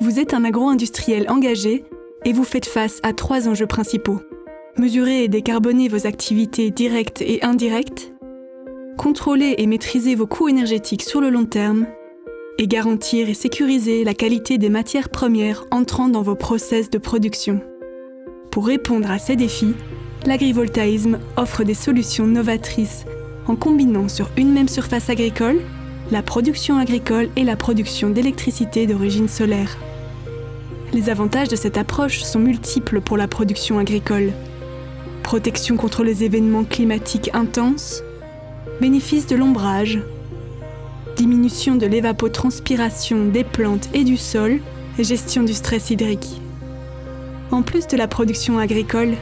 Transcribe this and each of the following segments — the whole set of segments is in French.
Vous êtes un agro-industriel engagé et vous faites face à 3 enjeux principaux. Mesurer et décarboner vos activités directes et indirectes, contrôler et maîtriser vos coûts énergétiques sur le long terme, et garantir et sécuriser la qualité des matières premières entrant dans vos process de production. Pour répondre à ces défis, l'agrivoltaïsme offre des solutions novatrices en combinant sur une même surface agricole la production agricole et la production d'électricité d'origine solaire. Les avantages de cette approche sont multiples pour la production agricole. Protection contre les événements climatiques intenses, bénéfice de l'ombrage, diminution de l'évapotranspiration des plantes et du sol et gestion du stress hydrique. En plus de la production agricole,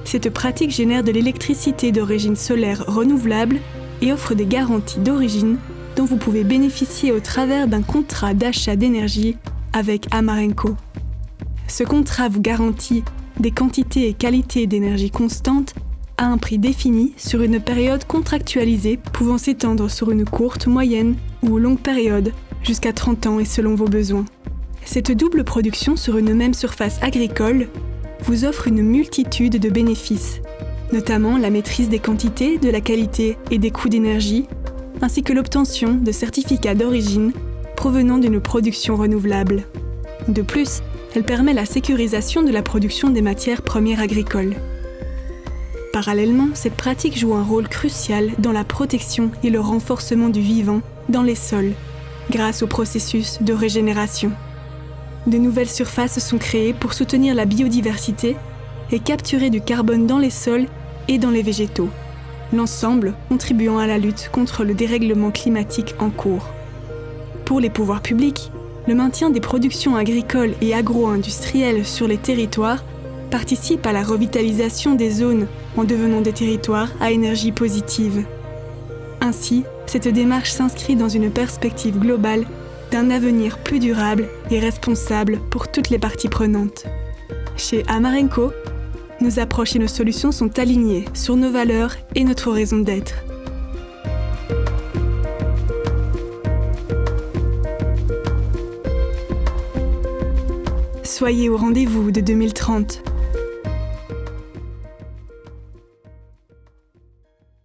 cette pratique génère de l'électricité d'origine solaire renouvelable et offre des garanties d'origine dont vous pouvez bénéficier au travers d'un contrat d'achat d'énergie avec Amarenco. Ce contrat vous garantit des quantités et qualités d'énergie constantes à un prix défini sur une période contractualisée pouvant s'étendre sur une courte, moyenne ou longue période, jusqu'à 30 ans et selon vos besoins. Cette double production sur une même surface agricole vous offre une multitude de bénéfices, notamment la maîtrise des quantités, de la qualité et des coûts d'énergie, ainsi que l'obtention de certificats d'origine provenant d'une production renouvelable. De plus, elle permet la sécurisation de la production des matières premières agricoles. Parallèlement, cette pratique joue un rôle crucial dans la protection et le renforcement du vivant dans les sols, grâce au processus de régénération. De nouvelles surfaces sont créées pour soutenir la biodiversité et capturer du carbone dans les sols et dans les végétaux, l'ensemble contribuant à la lutte contre le dérèglement climatique en cours. Pour les pouvoirs publics, le maintien des productions agricoles et agro-industrielles sur les territoires participe à la revitalisation des zones en devenant des territoires à énergie positive. Ainsi, cette démarche s'inscrit dans une perspective globale d'un avenir plus durable et responsable pour toutes les parties prenantes. Chez Amarenco, nos approches et nos solutions sont alignées sur nos valeurs et notre raison d'être. Soyez au rendez-vous de 2030.